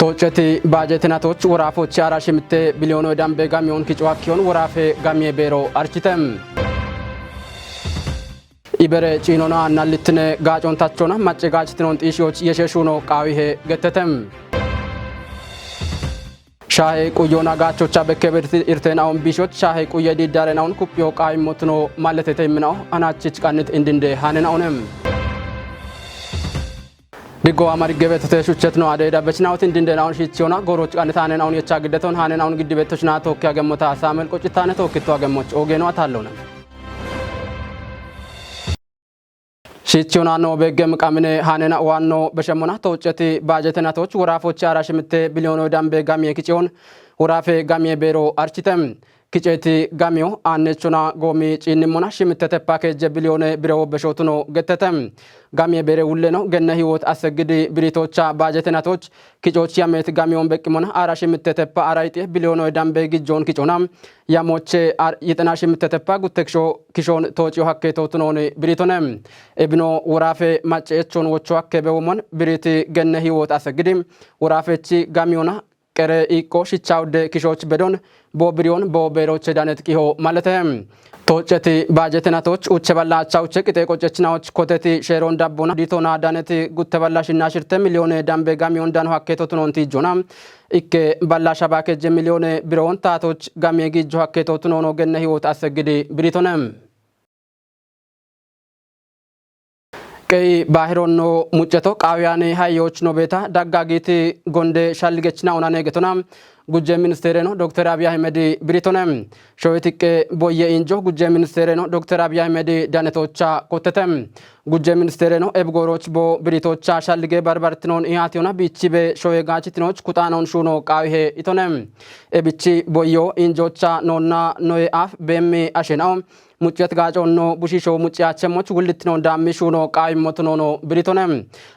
tocheti bajetinatoch warafoch arashimte bilyono dambe gamion kichwakion warafe gamie bero architem ibere chinona nalitne gajon tachona macce gachtinon tishoch yesheshuno qawihe gettetem shahe quyona gachocha bekebert irtenaon bishoch shahe quyedi darenaon kupyo qaimotno maletetemno anachich qanit indinde hanenaonem digo amari gebete shuchetno adeda bechnaut indinde naon shichiona goroch qanitanen naon yechagdeton hanen naon gidibetochna tokkya gemota samel qochitane tokkito gemoch ogeno atallona shichiona no begem qamine hanena wanno beshemona tocheti bajetenatoch warafoch arashimte bilyono dambe gamie kichion warafe gamie bero architem kicheti gamio annechona gomi chinnimona shimtete package bilyone biro beshotuno gettetem gamie bere ulleno genne hiwot asegidi biritocha bajetenatoch kichoch yamet gamion bekimona arashimtete pa araite bilyono dambe gijon kichonam yamoche yitena shimtete pa guteksho kishon tochio hakketotunone biritonem ebno warafe machechon wocho hakkebewomon biriti genne hiwot asegidi warafechi gamiona kere iko shichawde kishoch bedon bobrion boberoche danet kiho maletem tocheti bajetenatoch ucheballa chawche kite qochechnaoch koteti sheron dabbona ditona daneti gutteballa shinashirte milyone dambe gamion dan hakketotunonti jonam ikke balla shabake je milyone biron tatoch gamegi jo hakketotunono genne hiwot asegidi britonem kay bahironno mucceto qawiyane hayoch no beta daggagiti gonde shalgechna onane getonam gujje ministereno dr abiy ahmed britonem shoyetike boye injo gujje ministereno dr abiy ahmed danetocha kotetem gujje ministereno ebgoroch bo britocha shalge barbartinon ihationa bichibe shoye gachitinoch kutanon shuno qawihe itonem ebichi boyo injocha nonna noe af bemi ashenao muccet gajonno bushisho mucciachemoch wulitno dammishuno qaimotnono britonem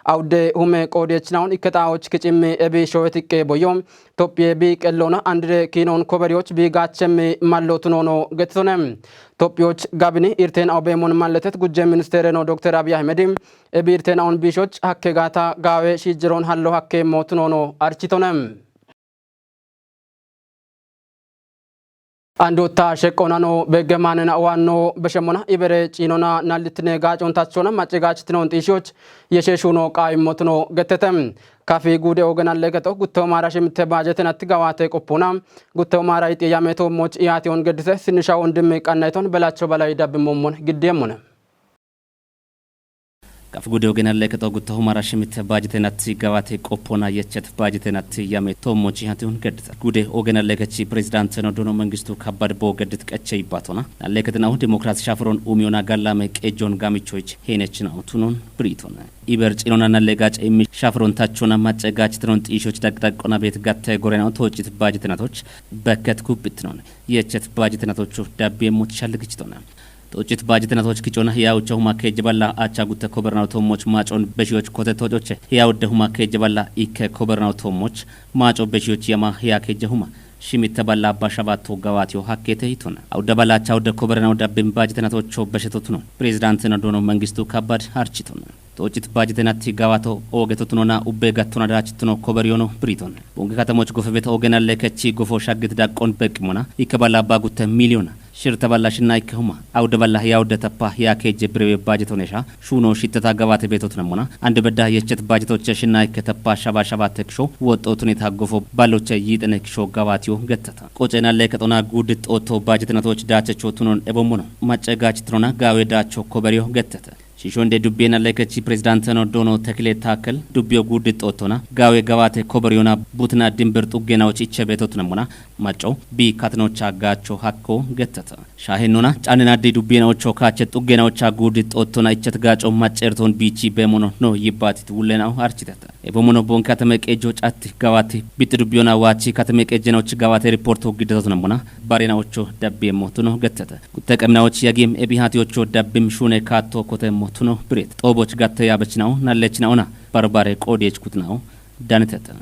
awde hume qodechnaon iketaoch kichimi ebi shoyetike boyom topye bi qellona andre kinon koberioch bi gachemi mallotnono gettonem topyoch gabini irten awbemon malletet gujje ministereno dr abiy ahmed ebi irten on bishoch hakke gata gawe shijiron hallo hakke motnono architonem andota shekonano begemanena wanno beshemona ibere chinona nalitne gajon tachona macce gachtinon tishoch yesheshuno qaimotno gettetem kafi gude ogenan legeto gutto marashimte bajetenatti gawate qopona gutto maray tiyameto moch iation gedise sinisha wondim qannayton belacho balay dabbimomon giddemona kaf gude ogenan legeto gutto marashimte bajetenatti gawate qopona yechet bajetenatti yameto moch iation gedise gude ogenan legechi president no dono mangistu kabad bo gedit qechey batona leketna demokrasi shafron umiona gallame qejon gamichoch henechna utunon britona iber chinona nalegac emi shafron tachona macegach tron tishoch daqdaqona bet gatte gorenaው tochit bajetenatoch በከት ኩብትኖን የቸት ባጀተናቶቹ ዳቤ ሞት ሻልግጭቶና tochit bajetenatoch kichona yaawcho makeje balla acha gutte kobernaው tomoch maachon beshiyoch kotettojoche yaawde huma keje balla ikke kobernaው tomoch maacho beshiyoch yama yakeje huma shimite balla bashabato gawatio hakkete hitona awde balla chaawde kobernaው dabbem bajetenatocho beshetotuno president na dono mangistu kabad harchitona tochit bajetenatti gawato ogetotnona ubbe gattona dachitno koberyono briton bunge katamoch gofebeta ogenalle kechi gofo shagit daqqon beqmona ikaballa bagutte milyona shirta balla shina ikuma awde balla yaawde tappa yakeje brewe bajetonesha shuno shittata gawate betotnamona ande bedda yechet bajetoche shina iketappa shaba teksho wototuni tagofo balloche yidene ksho gawatiyo gettata qocenalle ketona gudit otto bajetnatoch dachechotunon ebomono macce gachtrona gawe dacho koberyo gettata shishonde dubbena lekechi president no dono tekle takel dubbyo gudit otona gawe gawate koberyona butna dimber tugenaoch ichebetotnamona macho bi katnocha gacho hakko gettata shahenona canena de dubbenocho kache tugenaocha gudit otona ichet gacho macerton bichi bemono no yibatit wulenaw architeta ebomono bonkatame qejo catti gawate bit dubbiyona wachi katame qejenoch gawate reporto gidetotnamona barenaocho dabbe motuno gettata kuteqemnaoch yagim ebihatiocho dabbim shune katto kotem motuno bret toboch gatte yabechnaw nalechnauna barbare qodech kutnaw daneteta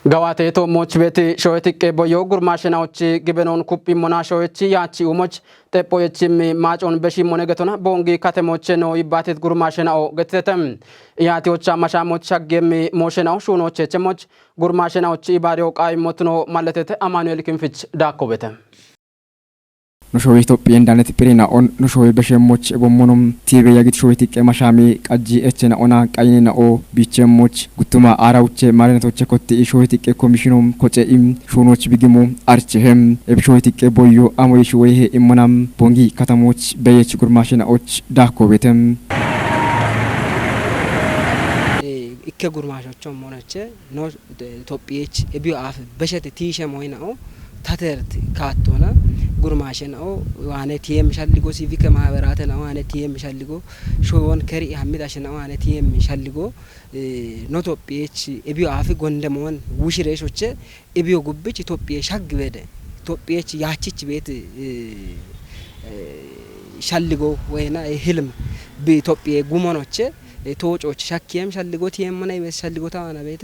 ገዋቴ ቶሞች ቤት ሾየትቄ ቦዮ ጉርማሽናዎች ግበኖን ኩጲ ሞናሾች ያቺ ኡሞች ጤጶየችም ማጮን በሺ ሞነገቶና ቦንጊ ከተሞች ነው ይባቴት ጉርማሽናው ገተተም ያቲዎች አማሻሞች ሸገም ሞሽናው ሹኖች ቸሞች ጉርማሽናዎች ይባሪው ቃይ ሞትኖ ማለተተ አማኑኤል ክንፍች ዳኮበተ ኖሾ ኢትዮጵያ እንዳነት ፕሪናኦን ኖሾ በሸሞች ቦሞኖም ቲቤ ያግት ሾይቲ ቀማሻሚ ቀጂ እቸና ኦና ቃይነናኦ ቢቸሞች ጉቱማ አራውቼ ማለነቶች ኮቲ ሾይቲ ኮሚሽኑም ኮጨኢም ሹኖች ቢግሙ አርቸህም ኤብሾይቲ ቦዮ አሞይሽ ወይሄ ኢሞናም ቦንጊ ከተሞች በየች ጉርማሽናዎች ዳኮቤተም ኢከ ጉርማሾቹም ሞነቸ ኖ ኢትዮጵያች እቢው አፍ በሸት ቲሸ ሞይናኦ ታተርት ካቶና ጉርማሽናኦ ዋነ ቲኤም ሻልጎ ሲቪክ ማህበራት ነው ዋነ ቲኤም ሻልጎ ሾውን ከሪ ሐሚዳሽናኦ ዋነ ቲኤም ሻልጎ ኖ ኢትዮጵያች እቢው አፍ ጎንደሞን ውሽሬሾች እቢው ጉብች ኢትዮጵያ ሻግ በደ ኢትዮጵያች ያቺች ቤት ሻልጎ ወይና ህልም በኢትዮጵያ ጉሞኖች ቶጮች ሻኪየም ሻልጎ ቲኤም ነው ይሻልጎ ታዋና ቤት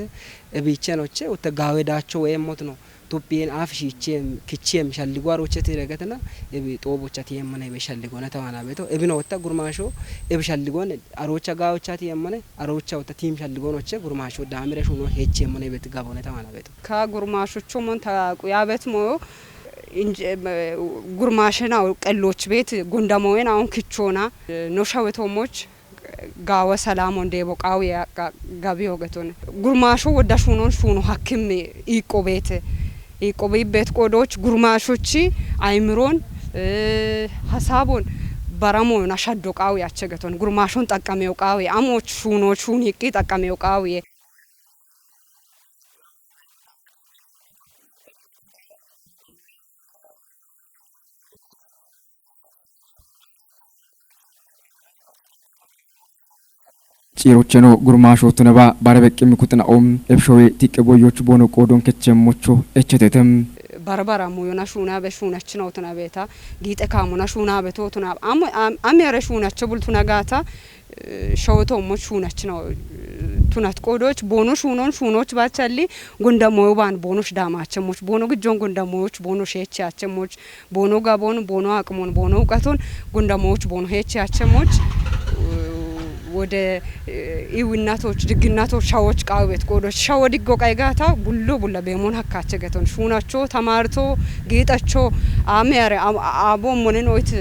እቢቸኖች ወተጋወዳቸው ወይም ሞት ነው ኢትዮጵያን አፍሺቼም ክቼም ሻልጎ አሮቼ ተረገተና እቢ ጦቦቻ ቲኤም ነው ይሻልጎ ነው ታዋና ቤት እቢኖ ወታ ጉርማሾ እብሻልጎን አሮቻ ጋዎቻ ቲኤም ነው አሮቻ ወታ ቲም ሻልጎ ነውቼ ጉርማሾ ዳምረሽ ነው ሄቼም ነው ቤት ጋቦ ነው ታዋና ቤት ከጉርማሾቹ ሞን ታቁ ያበት ሞ ጉርማሽናው ቀሎች ቤት ጎንደሞን አሁን ክቾና ኖሻወቶሞች ጋወ ሰላም ወንደ ቦቃው ጋቢዮ ገቶነ ጉርማሾ ወዳሹኖን ሹኖ ሐኪም ኢቆቤት ቆዶች ጉርማሾች አይምሮን ሐሳቦን በራሞን አሻዶቃው ያቸገቶን ጉርማሾን ጠቀመው ቃው አሞች ሹኖች ሹን ይቂ ጠቀመው ቃው ጭሮቸኖ ጉርማሾ ተነባ ባረበቅም ኩጥናኦም ኤብሾዌ ቲቀቦዮች ቦኖ ቆዶን ከቸሞቾ እቸተተም ባርባራ ሙዮና ሹና በሹናች ነው ተና ቤታ ጊጤ ካሙና ሹና በቶቱና አሚያረ ሹናች ቡልቱና ጋታ ሾውቶሞች ሹናች ነው ቱናት ቆዶች ቦኖ ሹኖች ባቻሊ ጎንደሞው ባን ቦኖች ዳማቸሞች ቦኖ ግጆን ጎንደሞች ቦኖ ሼቻቸሞች ቦኖ ጋቦን ቦኖ አቅሞን ቦኖ ቀቶን ጎንደሞች ቦኖ ሄቻቸሞች ወደ ኢውናቶች ድግናቶች ሻዎች ቃውበት ቆዶች ሻው ዲጎ ቃይጋታ ቡላ በሞን ሀካቸ ገቶን ሹናቾ ተማርቶ ጌጣቾ አሜያረ አቦ ሞነን ወይት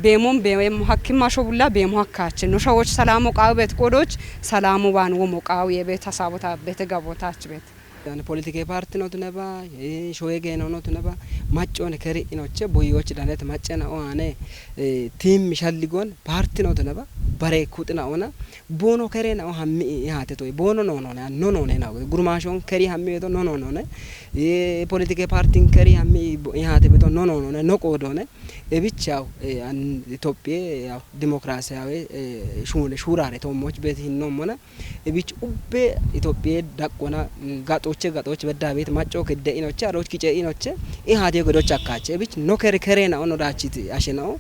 በሞን በም ሀኪማሾ ቡላ በሞ ሀካቸ ነው ሻዎች ሰላሙ ቃውበት ቆዶች ሰላሙ ባን ወሞ ቃው የቤት ሀሳቦታ በተጋቦታች ቤት ያን ፖለቲካ ፓርቲ ነው ተነባ ሾየገ ነው ተነባ ማጮን ከሪ ነውቼ ቦዮች ዳነት ማጨና ዋኔ ቲም ሻልጎን ፓርቲ ነው ተነባ ባሬ ኩጥና ሆና ቦኖ ከሬና ሀሚ ያተቶ ቦኖ ነው ነው ጉርማሾን ከሪ ሀሚ ቤቶ ነው የፖለቲካ ፓርቲን ከሪ ሀሚ ያተ ቤቶ ነው ቆዶነ እብቻው ኢትዮጵያ ያው ዲሞክራሲያዊ ሹራሬ ቶሞች ቤት ነው ሞና እብቻ ኡቤ ኢትዮጵያ ዳቆና ጋጦች በዳ ቤት ማጮ ከደኢኖች አሮች ኪጨኢኖች ኢሃቴ ጎዶች አካቸ እብቻ ኖ ከሬና ነው ዳቺት አሽናው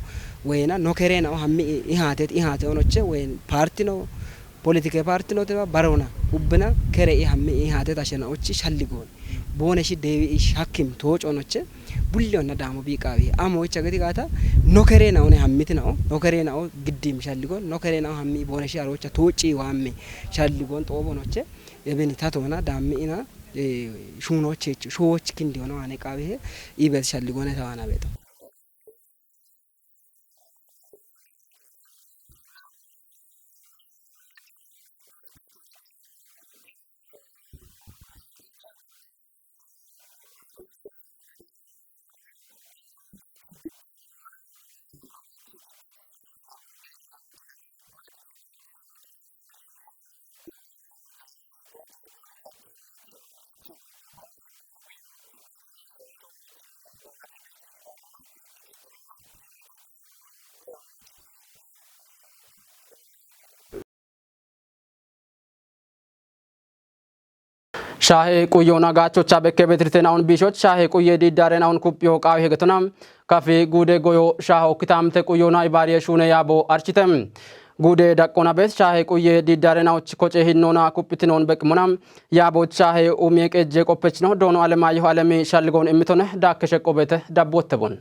ወይና ኖከሬና ሀሚ ኢሃቴ ሆኖቼ ወይን ፓርቲ ነው ፖለቲካ ፓርቲ ነው ተባ ባሮና ኡብና ከሬ ሀሚ ኢሃቴ ታሸናዎች ሻልጎን ቦነሽ ዴቪ ሐኪም ተወጮኖቼ ቡሊዮና ዳሞ ቢቃቢ አሞች አገቲ ጋታ ኖከሬና ሆነ ሀሚት ነው ኖከሬና ግዲም ሻልጎን ኖከሬና ሀሚ ቦነሽ አሮቻ ተወጪ ዋሚ ሻልጎን ጦቦኖቼ የበኒ ታቶና ዳሚና ሾዎች ክንዲ ሆነ አነቃቢ ይበል ሻልጎን ተዋና ቤቶ ሻሄ ቁዮና ጋቾቻ በከበትርተናውን ቢሾች ሻሄ ቁየ ዲዳረናውን ኩጵዮ ቃው ሄገተናም ካፌ ጉዴ ጎዮ ሻሆ ክታምተ ቁዮና ይባሪየ ሹነ ያቦ አርቺተም ጉዴ ዳቆና ቤት ሻሄ ቁዬ ዲዳረናዎች ኮጬ ሂኖና ኩፕቲኖን በቅሙናም ያቦት ሻሄ ኡሜቅ እጄ ቆፐች ነው ዶኖ አለማየሁ አለሜ ሻልጎን እምቶነ ዳከሸቆ ቤተ ዳቦተቦን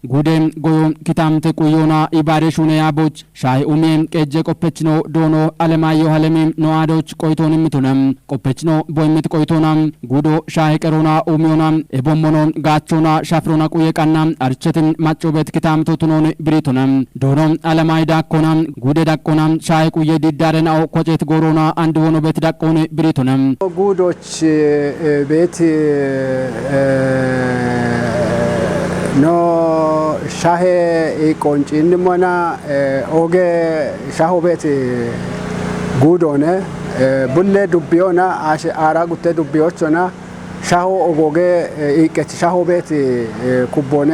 ጉዴም ጎዮ ኪታምተ ቁዮና ኢባሬሹነ ያቦች ሻይ ኡሜም ቀጀ ቆፐችኖ ዶኖ አለማየሁ አለሜ ነዋዶች ቆይቶን ምቱነም ቆፐችኖ ቦይምት ቆይቶናም ጉዶ ሻይ ቀሮና ኡሚዮናም ኤቦሞኖ ጋቾና ሻፍሮና ቁየቃና አርቸትን ማጮበት ኪታምቶ ቱኖን ብሪቱነም ዶኖ አለማይ ዳኮናም ጉዴ ዳቆናም ሻይ ቁየ ዲዳረናው ኮጨት ጎሮና አንድ ሆኖ ቤት ዳቆን ብሪቱነም ጉዶች ቤት ኖ ሻሄ ቆንጪ እንሞና ኦጌ ሻሆ ቤት ጉዶነ ቡሌ ዱቢዮና አራ ጉቴ ዱቢዮችና ሻሆ ኦጎጌ ኢቀት ሻሆ ቤት ኩቦነ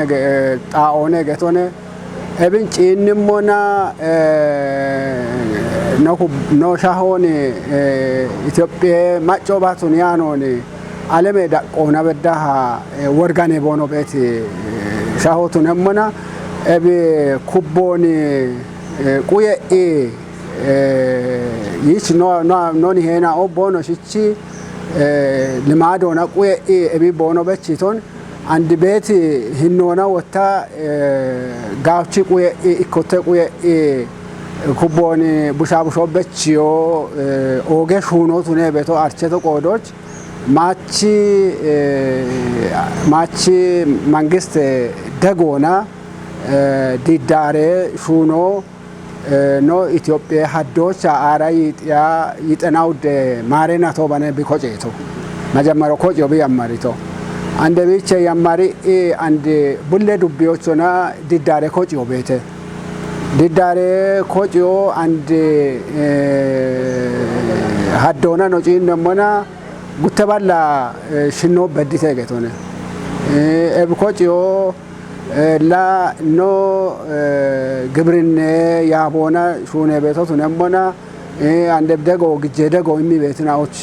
ጣኦነ ገቶነ እብን ጪንሞና ኖ ሻሆን ኢትዮጵያ ማጮባቱን ያኖን አለሜ ዳቆና በዳሃ ወርጋኔ ቦኖ ቤት ሻሆቱ ነሞና እብ ኩቦን ቁየ ይች ኖን ሄና ቦኖ ሽቺ ልማዶና ቁየ እቢ ቦኖ በቺቶን አንድ ቤት ሂኖና ወታ ጋውቺ ቁየ ኢኮተ ቁየ ኩቦን ቡሻቡሾ በቺዮ ኦጌ ሹኖቱ ነ ቤቶ አርቸቶ ቆዶች ማቺ መንግስት ደጎና ዲዳሬ ሹኖ ኖ ኢትዮጵያ ሀዶች አራይ ይጠናው ማሬና ቶባነ ቢኮጨቶ መጀመሪያ ኮጮ ቢያማሪቶ አንደ ቢቸ ያማሪ አንድ ቡሌ ዱቢዮችና ዲዳሬ ኮጮ ቤተ ዲዳሬ ኮጮ አንድ ሀዶና ነው ጪን ደሞና ጉተባላ ሽኖ በዲተ ገቶነ ኤብኮጭዮ ላ ኖ ግብርነ ያቦና ሹነ ቤቶቱ ነሞና አንደ ደጎ ግጄ ደጎ ኢሚ ቤትናዎች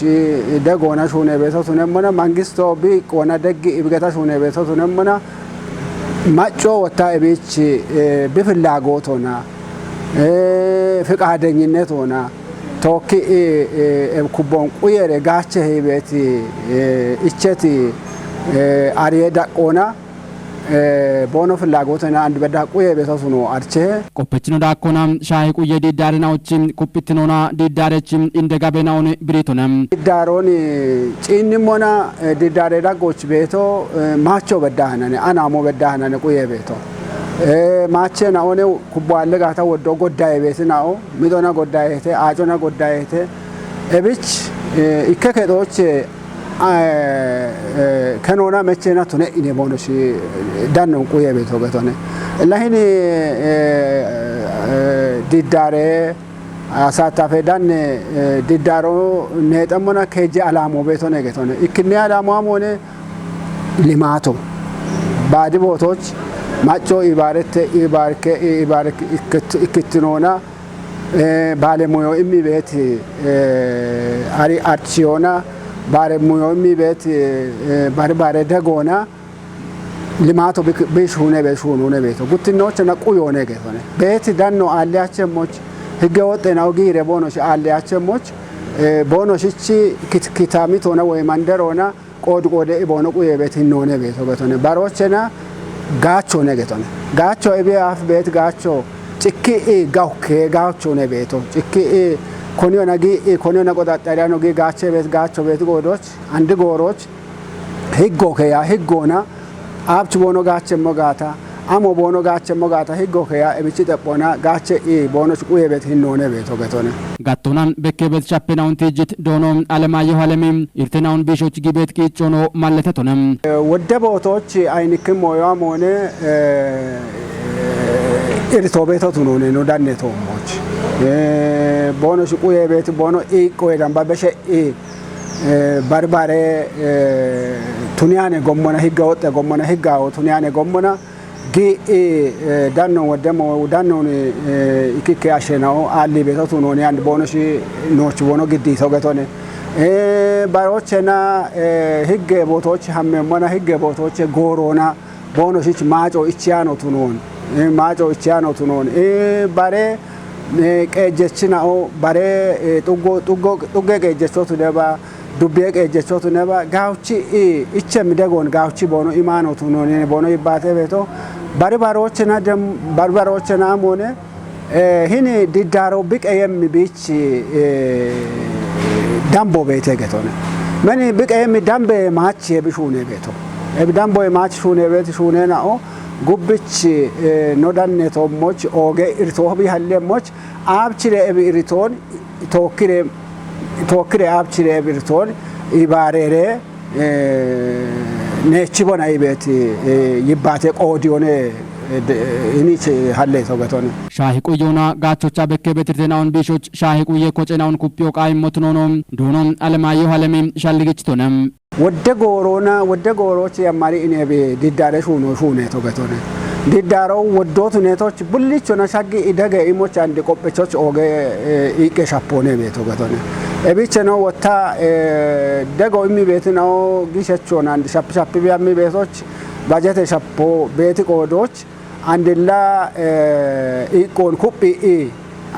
ደጎና ሹነ ቤቶቱ ነሞና መንግስቶ ቢቆና ደግ ኢብገታ ሹነ ቤቶቱ ነሞና ማጮ ወታ እቤች በፍላጎቶና ፍቃደኝነት ሆና ቶኪ ኩቦን ቁየረ ጋቸ ሄቤት እቸቲ አሪየ ዳቆና ቦኖ ፍላጎትና አንድ በዳ ቁየ ቤተሱ ነው አርቸ ቆፐችኖ ዳቆና ሻይ ቁየ ዲዳረናዎችም ኩፕትኖና ዲዳረችም እንደጋበናውን ብሪቶነም ዲዳሮን ጪንሞና ዲዳረ ዳጎች ቤቶ ማቾ በዳህናነ አናሞ በዳህናነ ቁየ ቤቶ ማቸና ሆነ ኩባለ ጋታ ወዶ ጎዳይ ቤትናው ሚዶና ጎዳይቴ አጮና ጎዳይቴ እብች ኢከከዶች ከኖና መቸና ቱነ ኢኔ ቦኖሽ ዳነው ቁየ ቤቶ ገቶነ ለሂኒ ዲዳሬ አሳታፈ ዳን ዲዳሮ ነጠሞና ከጂ አላሞ ቤቶ ነገቶነ ኢክኒ አላሞ ሆነ ሊማቶ ባዲ ቦቶች ማጮ ኢባረተ ኢባርክ ኢክትኖና ባለሙዮ ኢሚ ቤት አሪ አርቺዮና ባለሙዮ ኢሚ ቤት ባርባረ ደጎና ልማቶ በሹነ በሹነ ቤቶ ጉትኖች ነቁዮ ነገቶነ ቤት ዳኖ አሊያቸሞች ህገወጥ ነው ጊሬ ቦኖሽ አሊያቸሞች ቦኖሽቺ ክትኪታሚት ሆነ ወይ መንደሮና ቆድ ቆደ ቦኖ ቁየ ቤት ሆነ ቤቶ በቶነ ባሮችና ጋቾ ነገቶነ ጋቾ እቢያፍ ቤት ጋቾ ጭኪ ጋውከ ጋቾ ነቤቶ ጭኪ ኮኒዮ ነጊ ኮኒዮ ነቆጣጣሪያ ነው ጋቸ ቤት ጋቾ ቤት ጎዶች አንድ ጎሮች ህጎ ከያ ህጎና አብች ቦኖ ጋቸ ሞጋታ አሞ ቦኖ ጋቸ ሞጋታ ህጎ ከያ እብቺ ጠጶና ጋቸ ቦኖች ቁየ ቤት ሆነ ቤቶ ገቶነ ጋቶናን በከበት ቻፔናውን ትጅት ዶኖም አለማየሁ አለሜም ኢርተናውን ቢሾች ጊቤት ቂጮኖ ማለተቶነም ወደ ቦቶች አይንክም ሞያም ሆነ ኢርቶ ቤቶቱ ነው ዳነቶሞች ቦኖሽ ቁየ ቤት ቦኖ ኢቆ ዳምባ በሸ ባርባሬ ቱኒያኔ ጎሞና ህጋ ወጣ ጎሞና ህጋው ቱኒያኔ ጎሞና ጊ ዳኖ ወደሞ ዳኖ ኢኪከ አሸናው አሊ ቤቶቱ ነው አንድ ቦኖሽ ኖች ቦኖ ግዲ ተገቶነ ባሮችና ህገ ቦቶች ሀመሞና ህገ ቦቶች ጎሮና ቦኖሽች ማጮ ኢቺያኖ ቱኖን maaco ichaano tunoon bare qeejjechina'o bare xugge qeejjechootu deba dubbee qeejjechootu deba gaawchi iche midegoon gaawchi boono imaano tunoon boono ibbaate beeto barbaroochena moone hini diddaaro biqeyemmi biichi dambo beete getone meni biqeyemmi dambe maachi ebishuune beeto ebidambo maachi shuune beeti shuuneena'o gubbichi nodanne toommoch ooge irtoo bi hallemmoch aabchire ebi iritoon tookkire aabchire ebi iritoon ibaarere neechibona ibeeti yibbaate qoodiyoone inichi halle togetone ሻሂ ቁዮና ጋቾቻ በከ በትርተናውን ቢሾች ሻሂ ቁየ ኮጨናውን ኩፒዮ ቃይሞት ኖኖም ዶኖም አለማየሁ አለሜም ሻልግችቶነም ወደ ጎሮች ያማሪ ኢኔቤ ዲዳረ ሹኔ ቶገቶነ ዲዳራው ወዶቱ ኔቶች ቡልቾና ሻጊ ኢደገ ኢሞች አንድ ቆጵቾች ኦገ ኢቄ ሻፖኔ ቤቶገቶነ እቢቸ ነው ወታ ደጎ ኢሚ ቤት ነው ጊሸቾና አንድ ሻፕ ቢያሚ ቤቶች ባጀተ ሻፖ ቤት ቆዶች አንድላ ኢቆን ኩጲ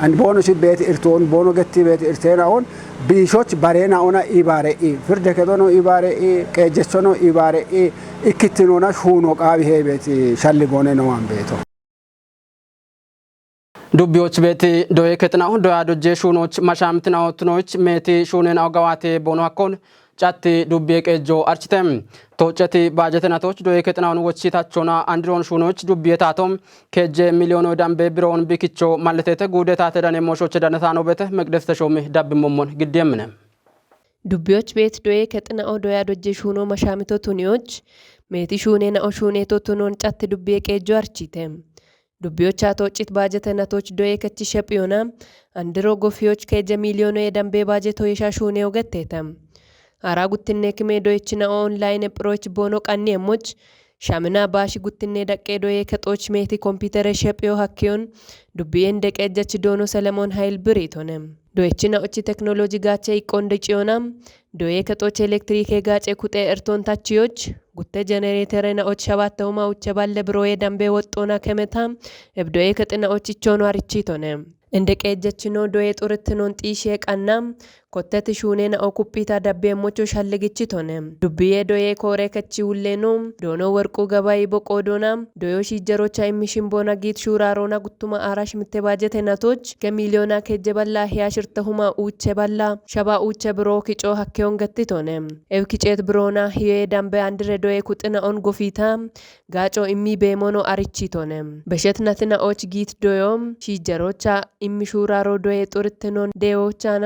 አንድ ቦኖ ቤት ኢርቶን ቦኖ ገቲ ቤት ኢርቴናውን ቢሾች ባሬና ኦና ኢባሬ ፍርደ ከዶኖ ኢባሬ ቀጀቾኖ ኢባሬ ኢክትኖና ሹኖ ቃቢ ሄቤት ሻልጎነ ነው አንቤቶ ዱቢዎች ቤት ዶዬ ከተናው ዶያ ዶጄ ሹኖች ማሻምትናው ትኖች ሜቲ ሹነን አውጋዋቴ ቦኖ አኮን ጫቲ ዱቤ ቀጆ አርችተም ቶጨቲ ባጀተናቶች ዶዬ ከተናውን ወቺታቾና አንድሮን ሹኖች ዱቤታቶም ከጀ ሚሊዮን ዳምቤ ብሮን ቢክቾ ማለቴተ ጉደታ ተዳነ ሞሾች ዳነታ ነው በተ መቅደስ ተሾመ ዳብሞሞን ግዴምነ ዱቢዎች ቤት ዶዬ ከተናው ዶያ ዶጄ ሹኖ ማሻምቶ ቱኒዎች ሜቲ ሹኔና ሹኔቶ ቱኖን ጫቲ ዱቤ ቀጆ አርችተም ዱቢዎች አቶጭት ባጀተናቶች ዶዬ ከቺ ሸፒዮና አንድሮ ጎፊዎች ከጀ ሚሊዮን የዳምቤ ባጀቶ የሻሹኔው ገቴተም አራ ጉትኔ ክሜ ዶይችና ኦንላይን ፕሮች ቦኖ ቀኔሞች ሻምና ባሽ ጉትኔ ደቄ ዶዬ ከጦች ሜቲ ኮምፒውተር ሸፒዮ ሀኪዮን ዱቢዬን ደቀጀች ዶኖ ሰለሞን ኃይል ብሪቶነም ዶይችና ኦቺ ቴክኖሎጂ ጋቼ ይቆንደ ጭዮናም ዶዬ ከጦች ኤሌክትሪክ ጋጬ ኩጤ እርቶን ታቺዮች ጉተ ጀነሬተርና ኦች ሸባተውማ ውቸ ባለ ብሮዬ ዳምቤ ወጦና ከመታ እብዶዬ ከጥና ኦችቾን ዋርቺቶነ እንደ ቀጀችኖ ዶዬ ጡርትኖን ጢሽ የቀናም ኮተት ሹኔና ኦኩፒታ ዳቤሞቾ ሻልግችቶነ ዱቢዬ ዶዬ ኮሬ ከቺ ውሌኖ ዶኖ ወርቁ ገባይ በቆዶና ዶዮ ሺጀሮቻ የሚሽምቦና ጊት ሹራሮና ጉቱማ አራሽ ምተባጀተናቶች ከሚሊዮና ከጀበላ ያሽርተሁማ ኡቸ ባላ ሸባ ኡቸ ብሮ ኪጮ ሀኬውን ገትቶነ ኤብኪጨት ብሮና ሂዬ ዳምቤ አንድረ ዶዬ ኩጥና ኦን ጎፊታ ጋጮ ኢሚ ቤሞኖ አርቺቶነ በሸትናትና ኦች ጊት ዶዮም ሺጀሮቻ ኢሚሹራሮ ዶዬ ጡርትኖን ዴዎቻና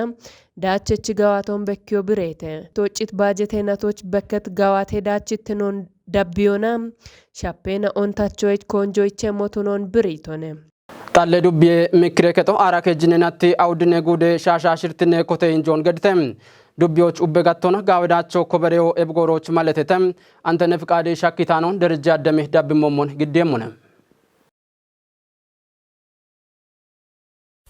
ዳቸች ጋዋቶን በኪዮ ብሬተ ቶጭት ባጀቴናቶች በከት ጋዋቴ ዳችትኖን ዳቢዮና ሻፔና ኦንታቾች ኮንጆይቼ ሞቱኖን ብሪቶነ ጣለ ዱቤ ምክሬ ከቶ አራከ ጅነናቲ አውድነ ጉደ ሻሻ ሽርትነ ኮቴ እንጆን ገድተም ዱቢዎች ኡበጋቶና ጋወዳቸው ኮበሬው ኤብጎሮች ማለተተም አንተነ ፍቃዴ ሻኪታኖን ደረጃ ደሜ ዳብሞሞን ግዴሙነ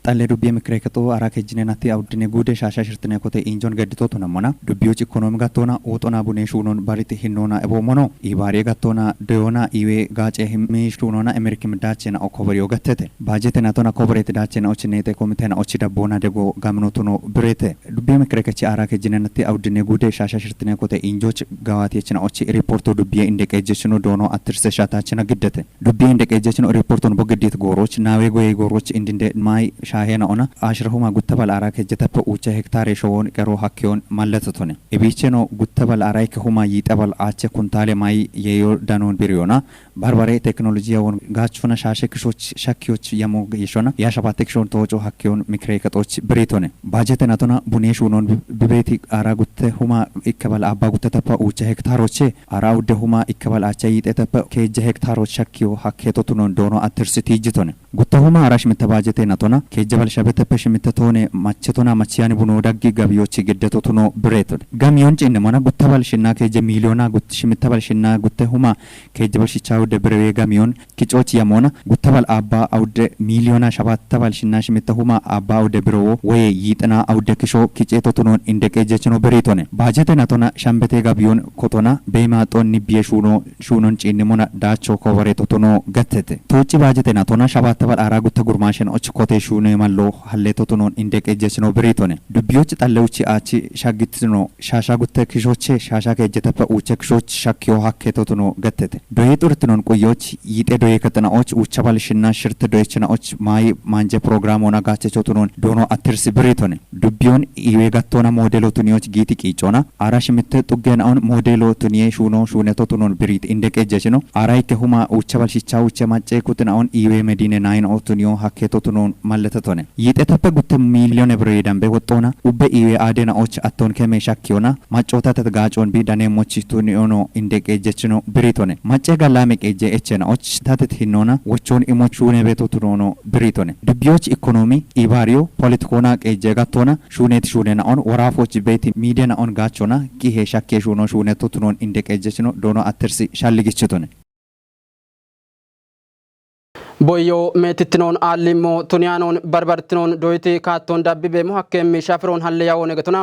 ጣለ ዱቤ ምክሬ ከቶ አራከ ጅነናቲ አውድነ ጉደ ሻሻ ሽርትነ ኮቴ እንጆን ገድቶቱ ነሞና ዱቢዎች ኢኮኖሚ ጋቶና ኦጦና ቡኔ ሹኖን ባሪት ሂኖና ኤቦሞኖ ኢባሬ ጋቶና ደዮና ኢዌ ጋጬ ሂሚሹኖና አሜሪካም ዳቸና ኦኮበሪዮ ገተተ ባጀተና ቶና ኮበሬት ዳቸና ኦችኔቴ ኮሚቴና ኦች ዳቦና ደጎ ጋምኖቱኖ ብሬተ ዱቤ ምክሬ ከቺ አራከ ጅነናቲ አውድነ ጉደ ሻሻ ሽርትነ ኮቴ እንጆች ጋዋቴችና ኦች ሪፖርቶ ዱቤ እንደቀጀችኖ ዶኖ አትርሰ ሻታችና ግደተ ዱቤ እንደቀጀችኖ ሪፖርቶን በግዴት ጎሮች ናዌ ጎይ ጎሮች እንድንደ ማይ ሻሄና ኦና አሽረሁማ ጉተባል አራከ ጀተፈ ኡቸ ሄክታር ሾውን ቀሮ ሀኪዮን ማለተቶነ እቢቸኖ ጉተባል አራይ ከሁማ ይጠባል አቸ ኩንታሌ ማይ የዮርዳኖን ቢሪዮና ባርባሬ ቴክኖሎጂያውን ጋቹና ሻሸክሾች ሻኪዮች ያሞ የሾና ያሻባ ቴክሾን ተወጮ ሀኪዮን ምክሬ ከጦች ብሬቶነ ባጀተናቶና ቡኔሽ ሆኖን በቤቲ አራ ጉተ ሁማ ይከባል አባ ጉተተፈ ኡቸ ሄክታሮቼ አራው ደሁማ ይከባል አቸ ይጠተፈ ከጀ ሄክታሮች ሻኪዮ ሀኬቶቱን ዶኖ አትርስ ቲጅቶነ ጉተ ሁማ አራሽ ምተባጀተናቶና ከጀበል ሸበተ ፐሽምተቶነ ማቸቶና ማቺያን ቡኖ ዳጊ ጋቢዮች ገደቶቱኖ ብሬቶን ጋሚዮን ጭንሞና ጉተባልሽና ከጀ ሚሊዮና ጉትሽምተባልሽና ጉተሁማ ከጀበል ሽቻው ደብረዌ ጋሚዮን ኪጮች ያሞና ጉተባል አባ አውደ ሚሊዮና ሸባተባልሽና ሽምተሁማ አባ አውደ ብሮ ወይ ይጥና አውደ ክሾ ኪጨቶቱኖን እንደቀጀችኖ ብሬቶነ ባጀተናቶና ሻምበቴ ጋቢዮን ኮቶና በማጦን ኒቢየሹኖ ሹኖን ጭንሞና ዳቾ ኮቨሬቶቱኖ ገተተ ቶጭ ባጀተናቶና ሸባተባል አራ ጉተ ጉርማሽን ኦች ኮቴሹኖ ማሎ ሀሌቶቱኖን እንደቀጀችኖ ብሬቶነ ዱቢዮች ጣለውቺ አቺ ሻግትኖ ሻሻ ጉተ ክሾቼ ሻሻ ከጀተፈ ኡቸ ክሾች ሻኪዮ ሀኬቶቱኖ ገተተ ዶዬ ጡርትኖን ቆዮች ይጤ ዶዬ ከተናዎች ኡቸባልሽና ሽርት ዶዬችናዎች ማይ ማንጀ ፕሮግራሞና ጋቸቾቱኖን ዶኖ አትርስ ብሬቶነ ዱቢዮን ኢዌጋቶና ሞዴሎቱኒዎች ጊቲ ቂጮና አራሽምተ ጡገናውን ሞዴሎቱኒ ሹኖ ሹነቶቱኖን ብሪት እንደቀጀችኖ አራይ ከሁማ ኡቸባልሽቻ ኡቸ ማጨ ኩትናውን ኢዌ መዲነ ናይን ኦቱኒዮ ሀኬቶቱኖን ማለተቶነ ይጤተፈ ጉተ ሚሊዮን ብሬ ዳምቤ ወጦና ኡበ ኢዌ አዴናዎች አቶን ከመሻኪዮና ማጮታ ተጋጮን ቢዳኔሞች ቱኒዮኖ እንደቀጀችኖ ብሪቶነ ማጨ ጋላሜ ቀጀ ኤቸናዎች ታተት ሂኖና ወቾን ኢሞቹኔ ቤቶቱኖ ብሪቶነ ዱቢዮች ኢኮኖሚ ኢባሪዮ ፖለቲኮና ቀጀ ጋቶና ሹኔት ሹኔናውን ወራፎች ቤት ሚዲያናውን ጋቾና ቂሄ ሻኬ ሹኖ ሹኔቶቱኖን እንደቀጀችኖ ዶኖ አትርሲ ሻልግችቶነ ቦዮ ሜትትኖን አሊሞ ቱኒያኖን በርበርትኖን ዶይቲ ካቶን ዳቢቤ ሙሐከም ሻፍሮን ሀለያው ነገቱና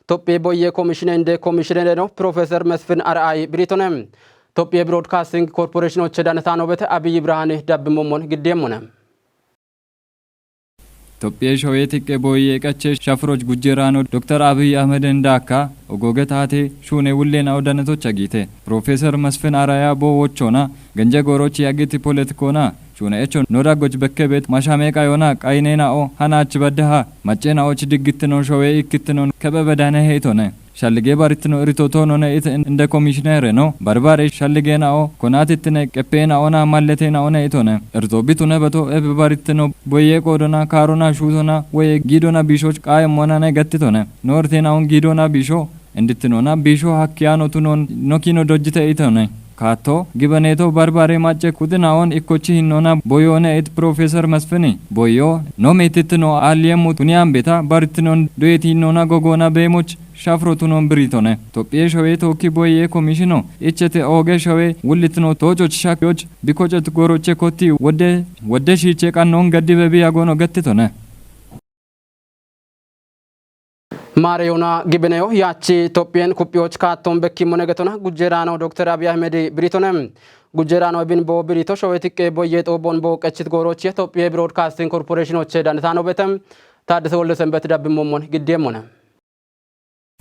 ቶጴ ቦየ ኮሚሽነር እንደ ኮሚሽነር ነው ፕሮፌሰር መስፍን አርአይ ብሪቶነም ቶጴ ብሮድካስቲንግ ኮርፖሬሽኖች ዳነታኖ በተ አብይ ብርሃኔ ዳብሞሞን ግዴሞነ ኢትዮጵያ ሾየት ከቦየ ቀቸ ሻፍሮች ጉጀራኖ ዶክተር አብይ አህመድ እንዳካ ኦጎገታቴ ሹኔ ውሌና ወዳነቶች አጊቴ ፕሮፌሰር መስፍን አራያ ቦዎቾና ገንጀ ጎሮች ያጊት ፖለቲኮና ሹኔ እቾ ኖዳጎች በከቤት ማሻሜቃ ዮና ቃይኔናኦ ሃናች በደሃ ማጨናዎች ድግትኖ ሾዌ ይክትኖ ከበበዳነ ሄቶነ ሻልጌ ባሪትኖ ሪቶቶኖ ነይት እንደ ኮሚሽነር ነው ባርባሬ ሻልጌናኦ ኮናቲትነ ቀፔናኦና ማለቴናኦና ይቶነ እርቶቢቱነ በቶ ኤብ ባሪትኖ ቦዬ ቆዶና ካሮና ሹቶና ወይ ጊዶና ቢሾች ቃየሞና ናይ ገትቶነ ኖርቴናውን ጊዶና ቢሾ እንድትኖና ቢሾ ሀኪያኖቱኖን ኖኪኖ ዶጅተ ይቶነ ካቶ ግበኔቶ ባርባሬ ማጨ ኩድናውን ኢኮቺ ሂኖና ቦዮነ ኤት ፕሮፌሰር መስፍኒ ቦዮ ኖሜትትኖ አልየሙ ቱኒያም ቤታ ባሪትኖን ዶየት ሂኖና ጎጎና ቤሞች ሻፍሮቱኖን ብሪቶነ ኢትዮጵያ ሾዌ ቶኪ ቦዬ ኮሚሽኖ እቸተ ኦገ ሾዌ ውልትኖ ቶቾች ሻኪዎች ቢኮጨት ጎሮቼ ኮቲ ወደ ሺቼ ቃኖን ገዲ በቢ ያጎኖ ገትቶነ ማሪዮና ግብነዮ ያቺ ኢትዮጵያን ኩፒዎች ካቶን በኪሞ ነገቶና ጉጀራኖ ዶክተር አብይ አህመድ ብሪቶነም ጉጀራኖ ቢንቦ ብሪቶ ሾዌትቄ ቦዬ ጦቦን ቦቀችት ጎሮች የኢትዮጵያ ብሮድካስቲንግ ኮርፖሬሽኖች ዳነታኖ በተም ታደሰ ወልደ ሰንበት ዳብሞሞን ግዴሞነ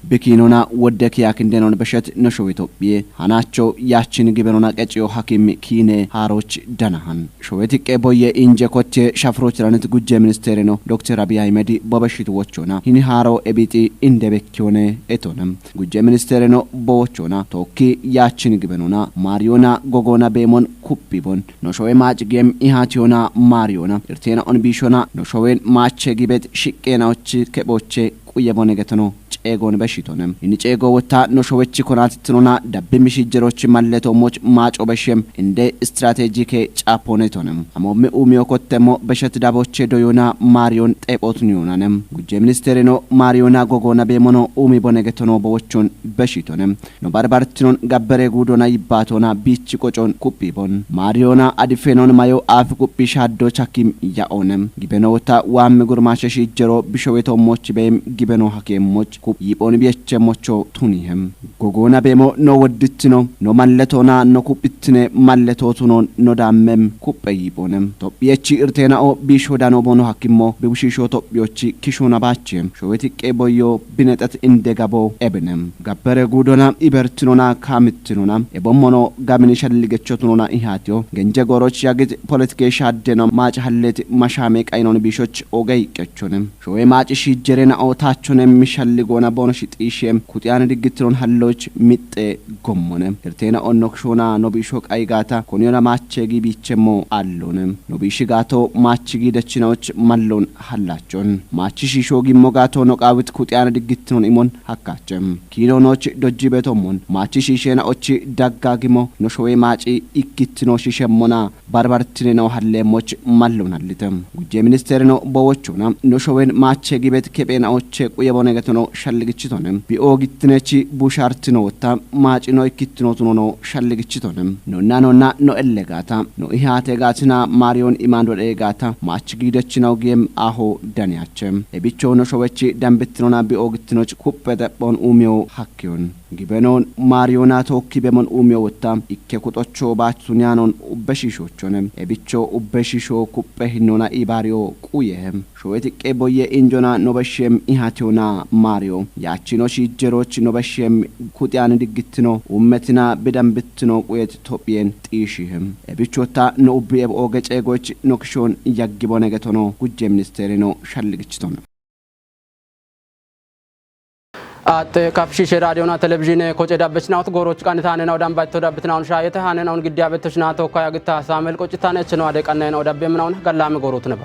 በኪኖና ወደ ኪያክ እንደነውን በሸት ነሾው ኢትዮጵያ ሃናቸው ያችን ግበኖና ቀጭዮ ሐኪም ኪኔ ሃሮች ደናሃን ሾዌት ቀቦየ ኢንጀ ኮቴ ሻፍሮች ራነት ጉጀ ሚኒስቴር ነው ዶክተር አብይ አህመድ በበሽቱ ወቾና ሂኒ ሃሮ ኤቢቲ እንደበኪዮነ ኤቶነም ጉጀ ሚኒስቴር ነው በወቾና ቶኪ ያችን ግበኖና ማሪዮና ጎጎና ቤሞን ኩፒቦን ነሾዌ ማጭ ጌም ኢሃቲዮና ማሪዮና እርቴና ኦንቢሾና ነሾዌን ማቸ ጊበት ሽቄናዎች ከቦቼ ቁየቦነ ገተኖ ጨጎን በሽቶነም እንጨጎ ወታ ኖሾወች ኮናትትኖና ዳብም ሽጀሮች ማለቶሞች ማጮ በሽም እንደ ስትራቴጂክ ጫፖኔቶነም አሞም ኡሚዮ ኮተሞ በሸት ዳቦቼ ዶዮና ማሪዮን ጤጶትኒዮናነም ጉጀ ሚኒስቴር ነው ማሪዮና ጎጎና ቤሞኖ ኡሚ ቦነገተኖ በወቾን በሽቶነም ነው ባርባርትኖን ጋበሬ ጉዶና ይባቶና ቢች ቆጮን ኩፒቦን ማሪዮና አዲፌኖን ማዮ አፍ ኩፒ ሻዶ ቻኪም ያኦነም ጊበኖ ወታ ዋም ጉርማሸ ሽጀሮ ቢሾዌቶሞች በም ጊበኖ ሐኪሞች ይጶን ቢቸሞቾ ቱኒህም ጎጎና ቤሞ ኖ ወድትኖ ኖ ማለቶና ኖ ኩፕትነ ማለቶቱኖ ኖ ዳመም ኩፕ ይጶንም ቶጵየቺ እርቴናኦ ቢሾዳኖ ቦኖ ሐኪሞ በውሽሾ ቶጵዮቺ ኪሾና ባቸም ሾዌት ቀቦዮ ቢነጠት እንደጋቦ ኤብነም ጋበረ ጉዶና ኢበርትኖና ካምትኖና ኤቦሞኖ ጋምን ሸልገቾቱኖና ኢሃቲዮ ገንጀ ጎሮች ያግት ፖለቲኬ ሻደና ማጭ ሐለት ማሻሜ ቃይኖን ቢሾች ኦገይ ቀቾንም ሾዌ ማጭ ሽጀሬና ኦታቾነ ሚሸልጎ ኦና ቦኖ ሽጢሽም ኩጥያን ድግትሮን ሀሎች ሚጤ ጎሞነ ኤርቴና ኦኖክሾና ኖቢሾ ቃይጋታ ኮኒዮና ማቸጊ ቢቸሞ አሎንም ኖቢሽ ጋቶ ማችጊ ደችናዎች ማሎን ሀላቸውን ማችሺ ሾጊ ሞጋቶ ኖቃዊት ኩጥያን ድግትሮን ኢሞን ሀካቸም ኪሎኖች ዶጂ ቤቶሞን ማችሺ ሼናዎች ዳጋጊሞ ኖሾዌ ማጪ ኢኪትኖ ሽሸሞና ባርባርትኔ ነው ሀሌሞች ማሎን አልተም ጉጄ ሚኒስቴር ነው በወቾና ኖሾዌን ማቸጊ ቤት ከጴናዎች ቁየቦ ነገቶ ነው ሸልግችቶንም ቢኦጊትነቺ ቡሻርት ነው ወታ ማጪ ነው ኢኪትኖ ነው ሸልግችቶንም ኖና ኖ ኤሌጋታ ኖ ኢሃቴ ጋትና ማሪዮን ኢማንዶ ኤጋታ ማችጊ ደችናው ጌም አሆ ዳንያቸም ኤቢቾ ኖሾዌቺ ዳምብትኖና ቢኦጊትኖች ኩበደቦን ኡሚዮ ሀኪዮን ጊበኖን ማሪዮና ቶኪ በመን ኡሚዮ ወታ ኢኬኩጦቾ ባቱኛኖን ኡበሺሾቾንም ኤቢቾ ኡበሺሾ ኩበሂኖና ኢባሪዮ ቁየም ሾዌት ቀቦየ ኢንጆና ኖበሽም ኢሃቲዮና ማሪዮ ያቺኖ ሺጀሮች ኖበሽም ኩጥያን ድግትኖ ኡመትና በደምብትኖ ቁየት ኢትዮጵያን ጢሽህም ኤቢቾታ ኖኡብ ኦገጨጎች ኖክሾን ያግቦ ነገቶኖ ጉጄ ሚኒስቴር ነው ሸልግችቶን አጥ ካፍሺሽ ራዲዮና ቴሌቪዥን ኮጨ ዳበችናውት ጎሮች ቃንታነ ነው ዳምባቶ ዳብትናውን ሻየተ ሃነ ነው ግዲያ በተሽና ተወካያ ግታ ሳመል ቆጭታነች ነው አደቀና ነው ዳበምናውን ገላም ጎሮት ነባ